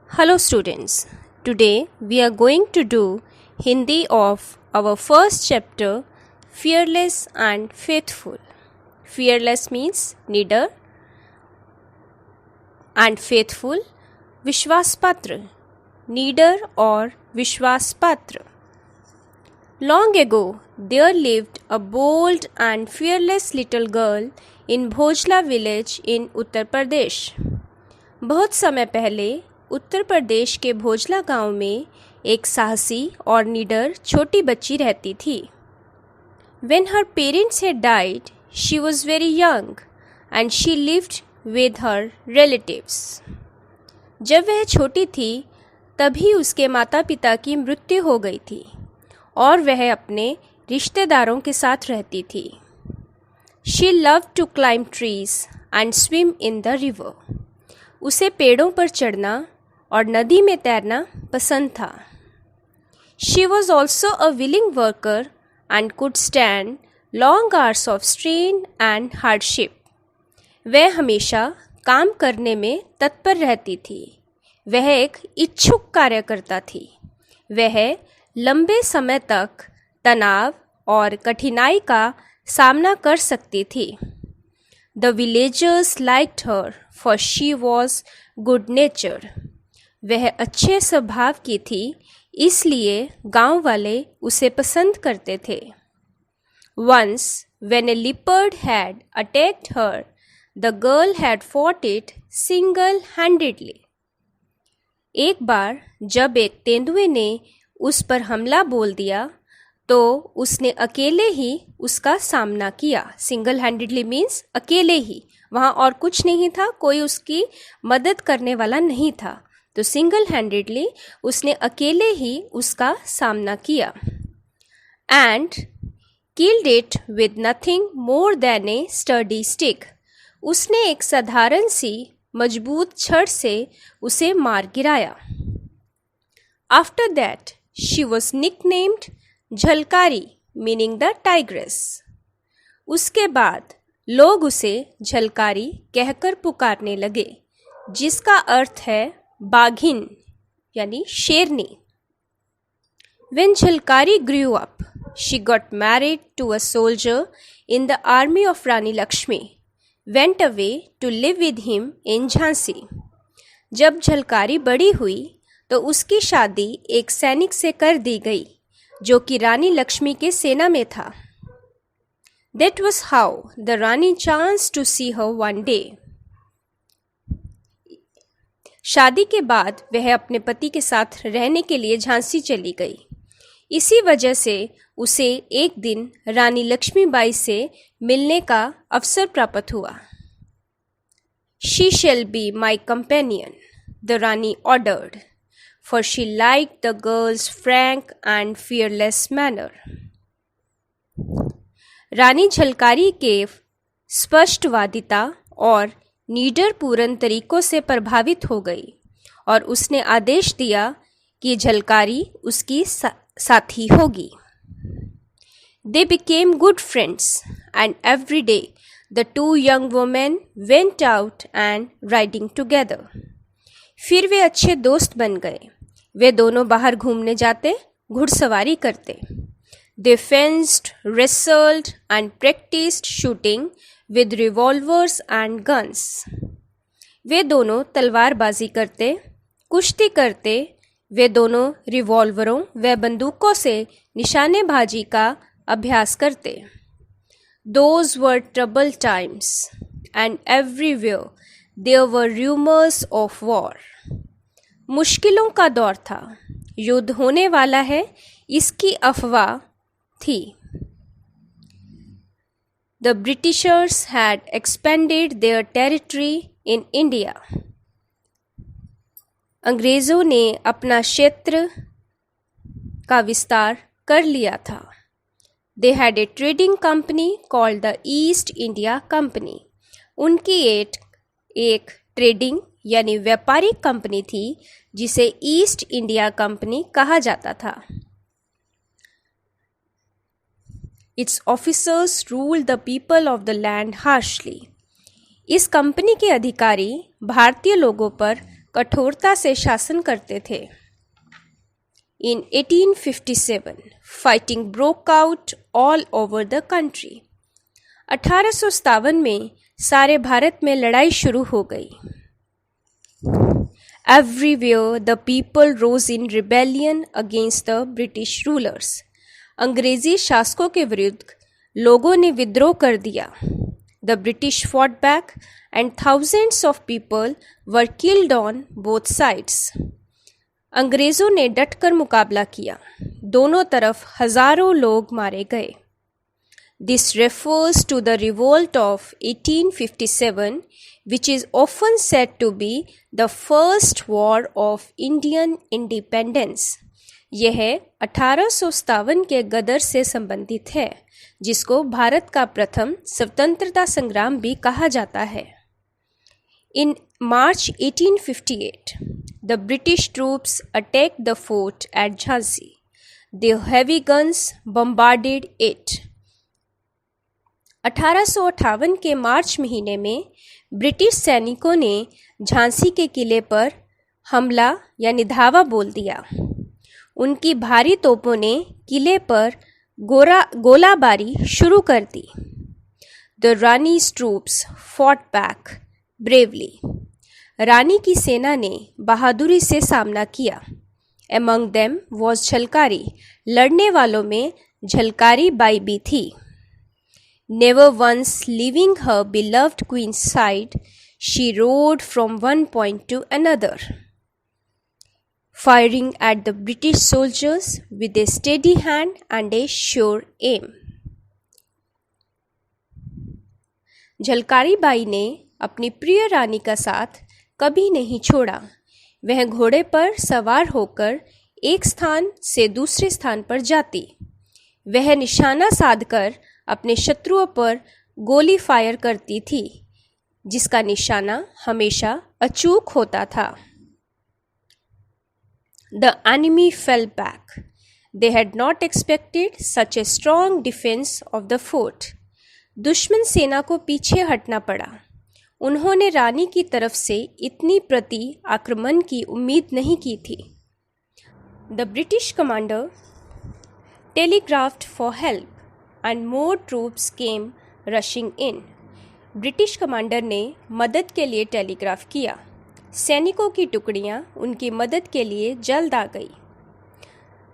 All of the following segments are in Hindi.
Hello students, today we are going to do Hindi of our first chapter Fearless and Faithful. Fearless means needer and faithful Vishwas Patra, needer or Vishwas Patra. Long ago there lived a bold and fearless little girl in Bhojla village in Uttar Pradesh. बहुत समय पहले उत्तर प्रदेश के भोजला गांव में एक साहसी और निडर छोटी बच्ची रहती थी. When her parents had died, she was very young and she lived with her relatives. जब वह छोटी थी तभी उसके माता पिता की मृत्यु हो गई थी और वह अपने रिश्तेदारों के साथ रहती थी. She loved to climb trees and swim in the river. उसे पेड़ों पर चढ़ना और नदी में तैरना पसंद था. She was also a willing worker and could stand long hours of strain and hardship. वह हमेशा काम करने में तत्पर रहती थी. वह एक इच्छुक कार्यकर्ता थी. वह लंबे समय तक तनाव और कठिनाई का सामना कर सकती थी. The villagers liked her for she was good natured. वह अच्छे स्वभाव की थी इसलिए गांव वाले उसे पसंद करते थे. Once when a leopard had attacked her, the girl had fought it single-handedly. एक बार जब एक तेंदुए ने उस पर हमला बोल दिया तो उसने अकेले ही उसका सामना किया. सिंगल हैंडेडली मीन्स अकेले ही, वहाँ और कुछ नहीं था, कोई उसकी मदद करने वाला नहीं था. तो सिंगल हैंडेडली उसने अकेले ही उसका सामना किया. And killed it with nothing more than A study stick. उसने एक साधारण सी मजबूत छड़ से उसे मार गिराया. After that she was nicknamed Jhalkari meaning the tigress. उसके बाद लोग उसे झलकारी कहकर पुकारने लगे जिसका अर्थ है बाघिन यानी शेरनी. When Jhalkari grew up, she got married to a soldier in the army of Rani Lakshmi, went away to live with him in Jhansi. जब झलकारी बड़ी हुई तो उसकी शादी एक सैनिक से कर दी गई जो कि रानी लक्ष्मी के सेना में था. That was how the Rani chanced to see her one day. शादी के बाद वह अपने पति के साथ रहने के लिए झांसी चली गई. इसी वजह से उसे एक दिन रानी लक्ष्मीबाई से मिलने का अवसर प्राप्त हुआ. She shall be my companion, the Rani ordered, for she liked the girl's frank and fearless manner. रानी झलकारी के स्पष्टवादिता और निडर पूर्ण तरीकों से प्रभावित हो गई और उसने आदेश दिया कि झलकारी उसकी साथी होगी. They became good friends and every day the two young women went out and riding together. फिर वे अच्छे दोस्त बन गए. वे दोनों बाहर घूमने जाते, घुड़सवारी करते. They fenced, wrestled and practiced shooting with revolvers and guns. वे दोनों तलवारबाजी करते, कुश्ती करते. वे दोनों रिवॉल्वरों व बंदूकों से निशानेबाजी का अभ्यास करते. Those were troubled times and everywhere there were rumors of war. मुश्किलों का दौर था. युद्ध होने वाला है इसकी अफवाह थी. The Britishers had expanded their territory in India. अंग्रेज़ों ने अपना क्षेत्र का विस्तार कर लिया था. They had a trading company called the East India Company. उनकी एक ट्रेडिंग यानी व्यापारिक कंपनी थी जिसे ईस्ट इंडिया कंपनी कहा जाता था. Its officers ruled the people of the land harshly. इस कंपनी के अधिकारी भारतीय लोगों पर कठोरता से शासन करते थे। In 1857, fighting broke out all over the country. 1857 में सारे भारत में लड़ाई शुरू हो गई। Everywhere the people rose in rebellion against the British rulers. अंग्रेजी शासकों के विरुद्ध लोगों ने विद्रोह कर दिया। The British fought back and thousands of people were killed on both sides. अंग्रेज़ों ने डटकर मुकाबला किया, दोनों तरफ हजारों लोग मारे गए। This refers to the revolt of 1857, which is often said to be the first war of Indian independence. यह 1857 के गदर से संबंधित है, जिसको भारत का प्रथम स्वतंत्रता संग्राम भी कहा जाता है। In March 1858, the British troops attacked the fort at Jhansi. Their heavy guns bombarded it. 1858 के मार्च महीने में ब्रिटिश सैनिकों ने झांसी के किले पर हमला यानी धावा बोल दिया। उनकी भारी तोपों ने किले पर गोलाबारी शुरू कर दी। The Rani's troops fought back bravely. रानी की सेना ने बहादुरी से सामना किया। Among them was Jhalkari. लड़ने वालों में झलकारी बाई भी थी। Never once leaving her beloved queen's side, she rode from one point to another, firing at the British soldiers with a steady hand and a sure aim. Jhalkari Bai ने अपनी प्रिय रानी का साथ कभी नहीं छोड़ा। वह घोड़े पर सवार होकर एक स्थान से दूसरे स्थान पर जाती। वह निशाना साधकर अपने शत्रुओं पर गोली फायर करती थी, जिसका निशाना हमेशा अचूक होता था। The enemy fell back. They had not expected such a strong defense of the fort. दुश्मन सेना को पीछे हटना पड़ा। उन्होंने रानी की तरफ से इतनी प्रति आक्रमण की उम्मीद नहीं की थी। The British commander telegraphed for help and more troops came rushing in. British commander ने मदद के लिए टेलीग्राफ किया। सैनिकों की टुकड़ियां उनकी मदद के लिए जल्द आ गई।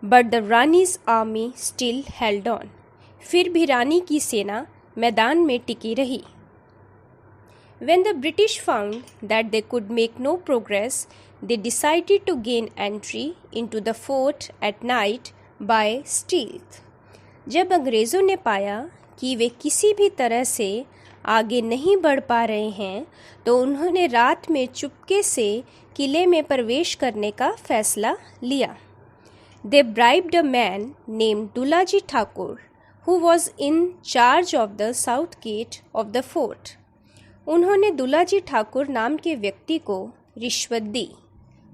But the Rani's army still held on. फिर भी रानी की सेना मैदान में टिकी रही। When the British found that they could make no progress, they decided to gain entry into the fort at night by stealth. जब अंग्रेज़ों ने पाया कि वे किसी भी तरह से आगे नहीं बढ़ पा रहे हैं, तो उन्होंने रात में चुपके से किले में प्रवेश करने का फैसला लिया। They bribed a man named Dulaji Thakur, who was in charge of the south gate of the fort. उन्होंने दुलाजी ठाकुर नाम के व्यक्ति को रिश्वत दी,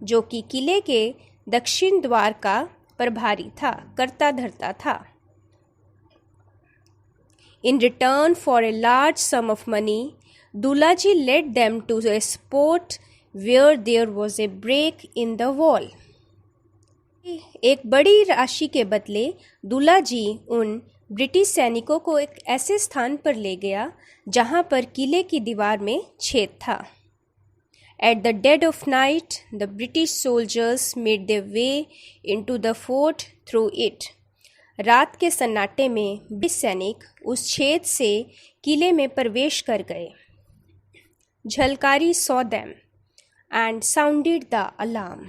जो कि किले के दक्षिण द्वार का प्रभारी था, कर्ता धर्ता था। In return for a large sum of money, Dulaji led them to a spot where there was a break in the wall. एक बड़ी राशि के बदले दुलाजी उन ब्रिटिश सैनिकों को एक ऐसे स्थान पर ले गया जहां पर किले की दीवार में छेद था। At the dead of night, the British soldiers made their way into the fort through it. रात के सन्नाटे में ब्रिटिश सैनिक उस छेद से किले में प्रवेश कर गए। Jhalkari saw them and sounded the alarm.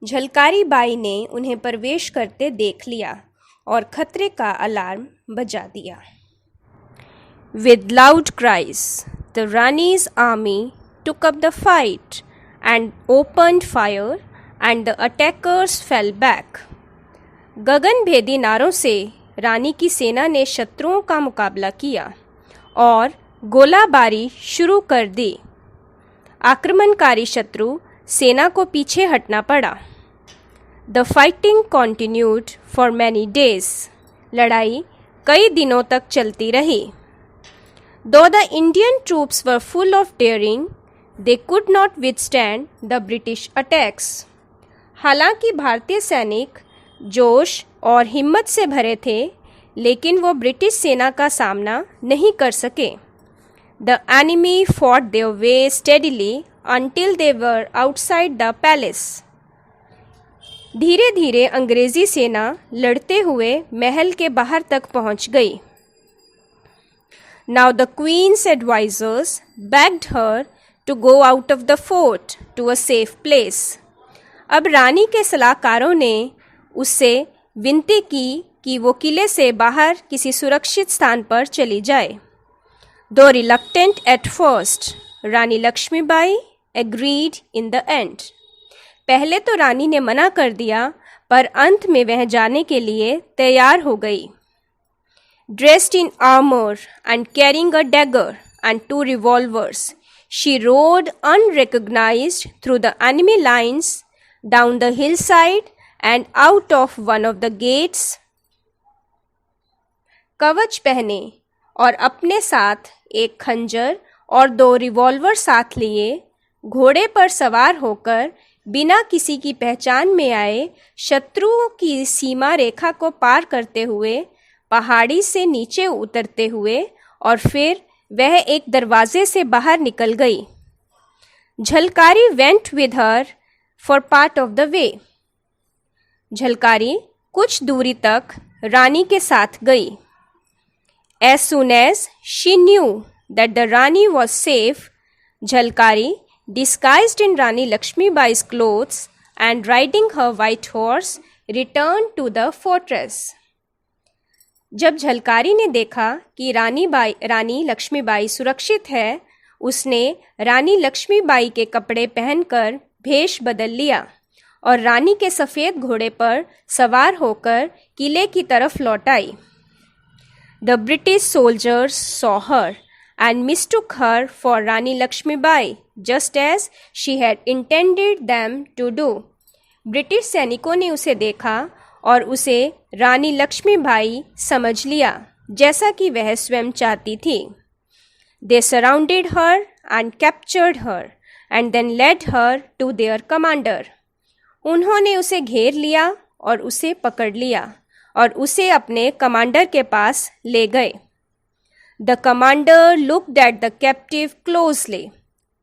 Jhalkari Bai ने उन्हें प्रवेश करते देख लिया और खतरे का अलार्म बजा दिया। With loud cries, the Rani's army took up the fight and opened fire, and the attackers fell back. गगन भेदी नारों से रानी की सेना ने शत्रुओं का मुकाबला किया और गोलाबारी शुरू कर दी। आक्रमणकारी शत्रु सेना को पीछे हटना पड़ा। The fighting continued for many days. लड़ाई कई दिनों तक चलती रही। Though the Indian troops were full of daring, They could not withstand the British attacks. हालांकि भारतीय सैनिक जोश और हिम्मत से भरे थे, लेकिन वो ब्रिटिश सेना का सामना नहीं कर सके. The enemy fought their way steadily until they were outside the palace. धीरे धीरे अंग्रेजी सेना लड़ते हुए महल के बाहर तक पहुंच गई. Now the queen's advisors begged her to go out of the fort to a safe place. अब रानी के सलाहकारों ने उससे विनती की कि वो किले से बाहर किसी सुरक्षित स्थान पर चली जाए. Though reluctant at first, Rani Lakshmibai agreed in the end. पहले तो रानी ने मना कर दिया, पर अंत में वह जाने के लिए तैयार हो गई. Dressed in armor and carrying a dagger and 2 revolvers, she rode unrecognized through the enemy lines, down the hillside and out of one of the gates. कवच पहने और अपने साथ एक खंजर और 2 रिवॉल्वर साथ लिए, घोड़े पर सवार होकर बिना किसी की पहचान में आए शत्रुओं की सीमा रेखा को पार करते हुए, पहाड़ी से नीचे उतरते हुए और फिर वह एक दरवाजे से बाहर निकल गई. Jhalkari went with her for part of the way. Jhalkari कुछ दूरी तक रानी के साथ गई. As soon as she knew that the Rani was safe, Jhalkari disguised in Rani Lakshmibai's clothes and riding her white horse returned to the fortress. जब झलकारी ने देखा कि रानी लक्ष्मीबाई सुरक्षित है, उसने रानी लक्ष्मीबाई के कपड़े पहनकर भेष बदल लिया और रानी के सफ़ेद घोड़े पर सवार होकर किले की तरफ लौट आई. The British soldiers saw her and mistook her for Rani Lakshmibai, just as she had intended them to do. British सैनिकों ने उसे देखा और उसे रानी लक्ष्मीबाई समझ लिया, जैसा कि वह स्वयं चाहती थी. They surrounded her and captured her and then led her to their commander. उन्होंने उसे घेर लिया और उसे पकड़ लिया और उसे अपने कमांडर के पास ले गए. The commander looked at the captive closely,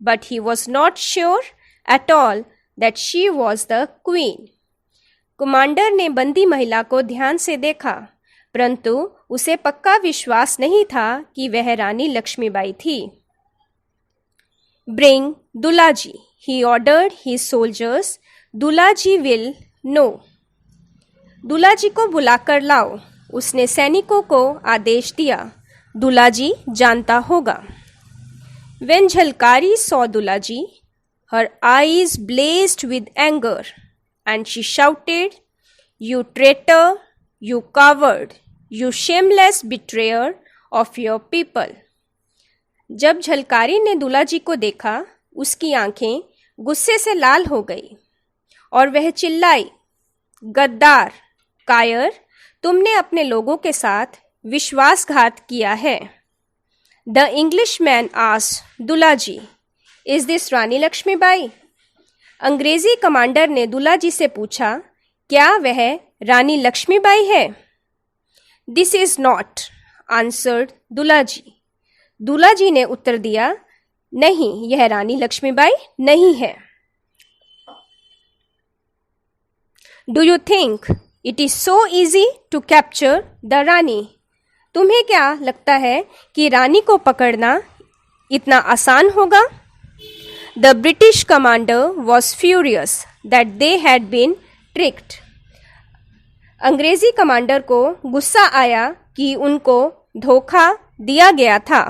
but he was not sure at all that she was the queen. Commander ने बंदी महिला को ध्यान से देखा, परंतु उसे पक्का विश्वास नहीं था कि वह रानी लक्ष्मीबाई थी. Bring Dulaji, he ordered his soldiers. Dulaji will know. Dulaji को बुलाकर लाओ, उसने सैनिकों को आदेश दिया. दुलाजी जानता होगा. When Jhalkari saw Dulaji, her eyes blazed with anger, and she shouted, "You traitor, you coward, you shameless betrayer of your people." जब झलकारी ने दुलाजी को देखा, उसकी आंखें गुस्से से लाल हो गई और वह चिल्लाई, गद्दार, कायर, तुमने अपने लोगों के साथ विश्वासघात किया है. The Englishman asked Dulaji, is this Rani Lakshmibai? अंग्रेजी कमांडर ने दुलाजी से पूछा, क्या वह रानी लक्ष्मीबाई है? This is not, answered Dulaji. Dulaji ने उत्तर दिया, नहीं, यह रानी लक्ष्मीबाई नहीं है. Do you think it is so easy to capture the Rani? तुम्हें क्या लगता है कि रानी को पकड़ना इतना आसान होगा? The British commander was furious that they had been tricked. अंग्रेजी कमांडर को गुस्सा आया कि उनको धोखा दिया गया था.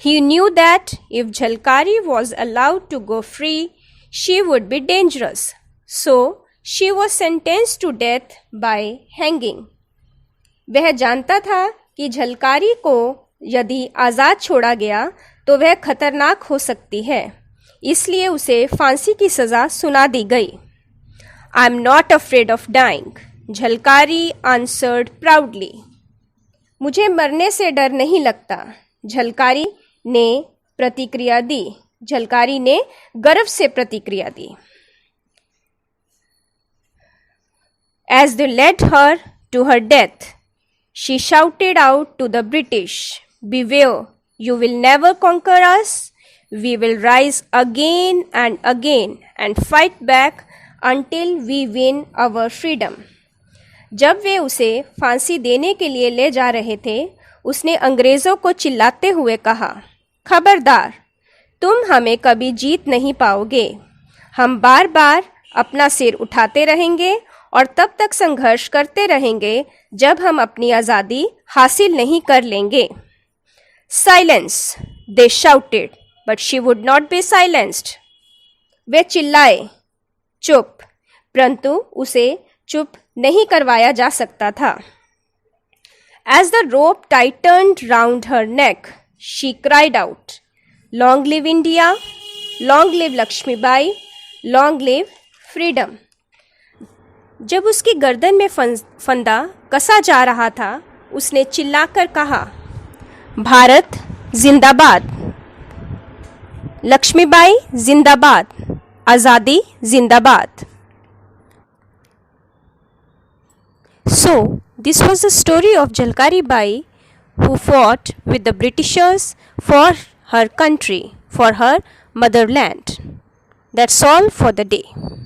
He knew that if Jhalkari was allowed to go free, she would be dangerous. So, she was sentenced to death by hanging. वह जानता था कि झलकारी को यदि आज़ाद छोड़ा गया तो वह खतरनाक हो सकती है, इसलिए उसे फांसी की सज़ा सुना दी गई. I am not afraid of dying, Jhalkari answered proudly. मुझे मरने से डर नहीं लगता, झलकारी ने प्रतिक्रिया दी. झलकारी ने गर्व से प्रतिक्रिया दी। As they led her to her death, she shouted out to the British, "Beware, you will never conquer us. We will rise again and fight back until we win our freedom." जब वे उसे फांसी देने के लिए ले जा रहे थे, उसने अंग्रेज़ों को चिल्लाते हुए कहा, "खबरदार, तुम हमें कभी जीत नहीं पाओगे। हम बार बार अपना सिर उठाते रहेंगे और तब तक संघर्ष करते रहेंगे जब हम अपनी आज़ादी हासिल नहीं कर लेंगे." "Silence," they shouted, but she would not be silenced. वे चिल्लाए, "चुप," परंतु उसे चुप नहीं करवाया जा सकता था। As the rope tightened round her neck, she cried out, "Long live India, long live Lakshmibai, long live freedom." जब उसकी गर्दन में फंदा कसा जा रहा था, उसने चिल्लाकर कहा, "भारत जिंदाबाद, लक्ष्मीबाई जिंदाबाद, आज़ादी जिंदाबाद." So, this was the story of Jalkari Bai, who fought with the Britishers for her country, for her motherland. That's all for the day.